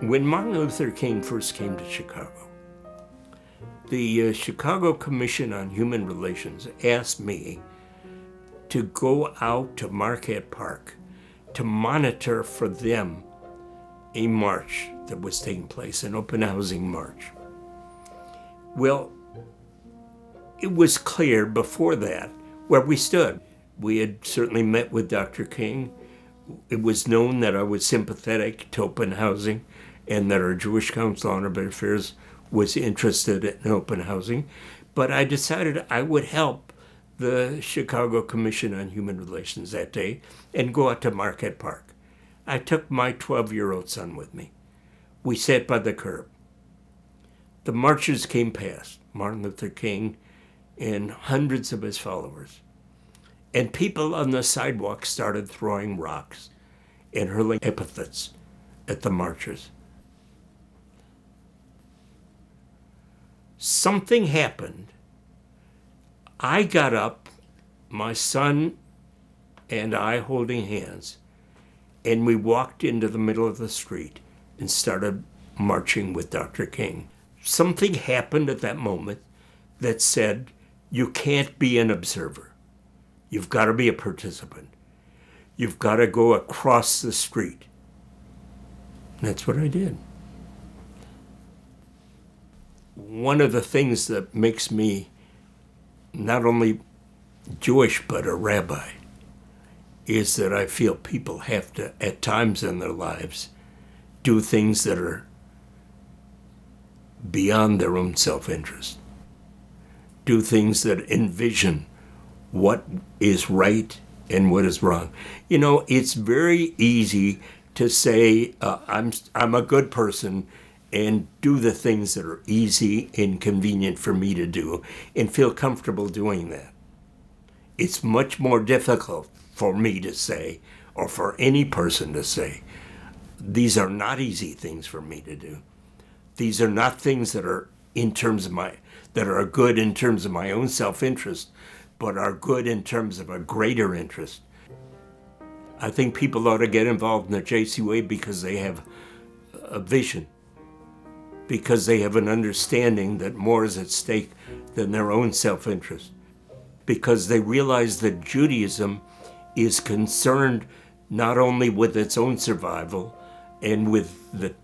When Martin Luther King first came to Chicago, the Chicago Commission on Human Relations asked me to go out to Marquette Park to monitor for them a march that was taking place, an open housing march. Well, it was clear before that where we stood. We had certainly met with Dr. King. It was known that I was sympathetic to open housing and that our Jewish Council on Urban Affairs was interested in open housing. But I decided I would help the Chicago Commission on Human Relations that day and go out to Marquette Park. I took my 12-year-old son with me. We sat by the curb. The marchers came past, Martin Luther King and hundreds of his followers. And people on the sidewalk started throwing rocks and hurling epithets at the marchers. Something happened. I got up, my son and I holding hands, and we walked into the middle of the street and started marching with Dr. King. Something happened at that moment that said, you can't be an observer. You've got to be a participant. You've got to go across the street. And that's what I did. One of the things that makes me not only Jewish but a rabbi is that I feel people have to, at times in their lives, do things that are beyond their own self-interest. Do things that envision what is right and what is wrong. You know, it's very easy to say, I'm a good person and do the things that are easy and convenient for me to do and feel comfortable doing that. It's much more difficult for me to say, or for any person to say, these are not easy things for me to do. These are not things that are that are good in terms of my own self-interest, but are good in terms of a greater interest. I think people ought to get involved in the JCUA because they have a vision, because they have an understanding that more is at stake than their own self-interest, because they realize that Judaism is concerned not only with its own survival and with the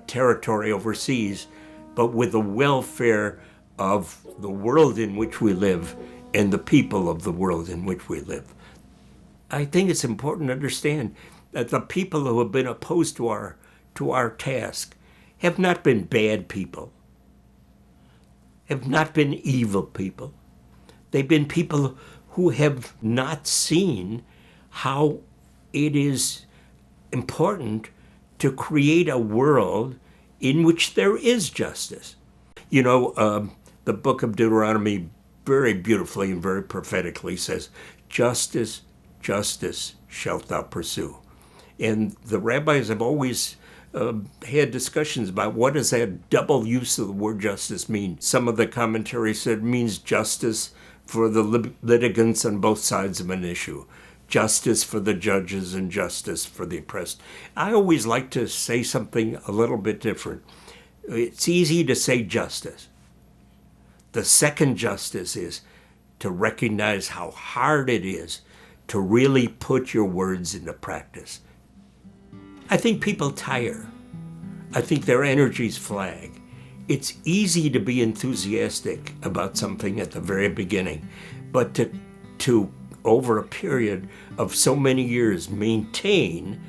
territory overseas, but with the welfare of the world in which we live and the people of the world in which we live. I think it's important to understand that the people who have been opposed to our task have not been bad people, have not been evil people. They've been people who have not seen how it is important to create a world in which there is justice. You know, the book of Deuteronomy very beautifully and very prophetically says, justice, justice shalt thou pursue. And the rabbis have always had discussions about what does that double use of the word justice mean. Some of the commentary said it means justice for the litigants on both sides of an issue, justice for the judges and justice for the oppressed. I always like to say something a little bit different. It's easy to say justice. The second justice is to recognize how hard it is to really put your words into practice. I think people tire. I think their energies flag. It's easy to be enthusiastic about something at the very beginning, but to over a period of so many years maintain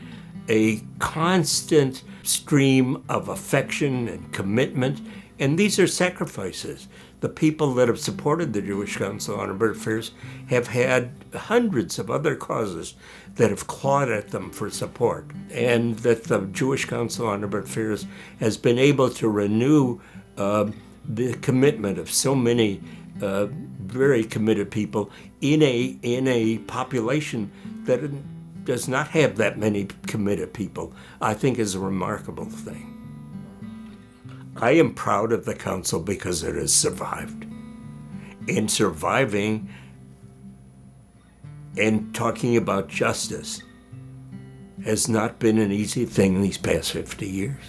a constant stream of affection and commitment, and these are sacrifices. The people that have supported the Jewish Council on Urban Affairs have had hundreds of other causes that have clawed at them for support, and that the Jewish Council on Urban Affairs has been able to renew the commitment of so many very committed people in a population that does not have that many committed people, I think is a remarkable thing. I am proud of the council because it has survived. And surviving and talking about justice has not been an easy thing these past 50 years.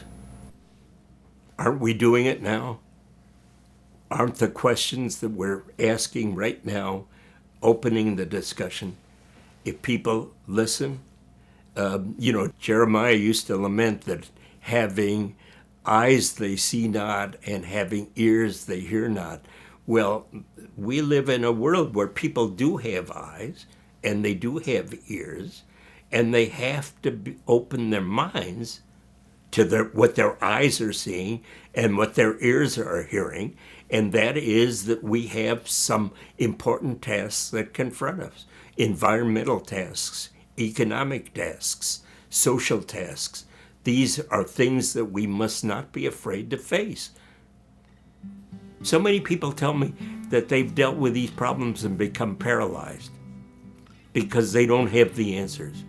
Aren't we doing it now? Aren't the questions that we're asking right now opening the discussion? If people listen, Jeremiah used to lament that having eyes they see not and having ears they hear not. Well, we live in a world where people do have eyes and they do have ears, and they have to open their minds to what their eyes are seeing and what their ears are hearing, and that is that we have some important tasks that confront us. Environmental tasks, economic tasks, social tasks. These are things that we must not be afraid to face. So many people tell me that they've dealt with these problems and become paralyzed because they don't have the answers.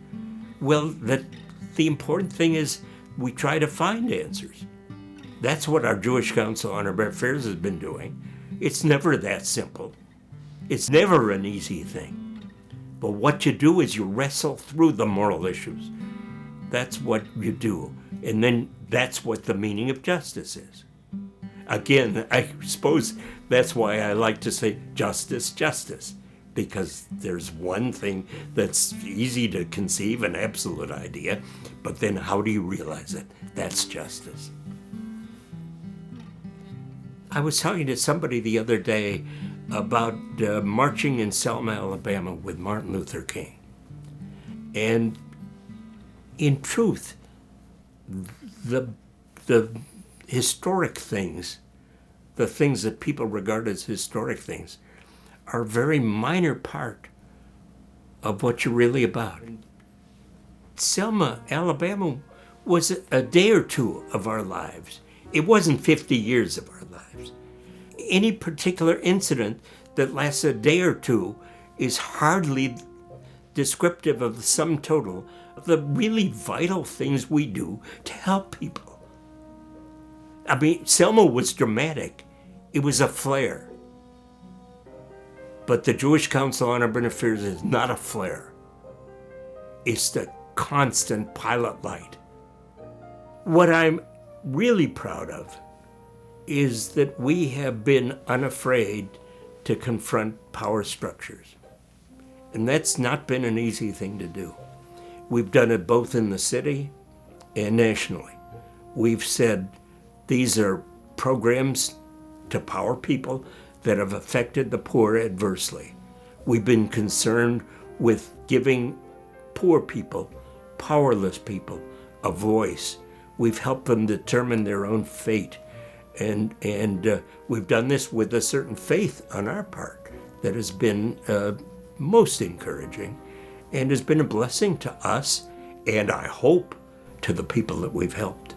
Well, the important thing is we try to find answers. That's what our Jewish Council on Urban Affairs has been doing. It's never that simple. It's never an easy thing. But what you do is you wrestle through the moral issues. That's what you do. And then that's what the meaning of justice is. Again, I suppose that's why I like to say justice, justice. Because there's one thing that's easy to conceive, an absolute idea, but then how do you realize it? That's justice. I was talking to somebody the other day about marching in Selma, Alabama with Martin Luther King. And in truth, the historic things, the things that people regard as historic things, are a very minor part of what you're really about. Selma, Alabama was a day or two of our lives. It wasn't 50 years of our lives. Any particular incident that lasts a day or two is hardly descriptive of the sum total of the really vital things we do to help people. I mean, Selma was dramatic. It was a flare. But the Jewish Council on Urban Affairs is not a flare. It's the constant pilot light. What I'm really proud of is that we have been unafraid to confront power structures. And that's not been an easy thing to do. We've done it both in the city and nationally. We've said these are programs to power people that have affected the poor adversely. We've been concerned with giving poor people, powerless people, a voice. We've helped them determine their own fate. And we've done this with a certain faith on our part that has been most encouraging and has been a blessing to us and I hope to the people that we've helped.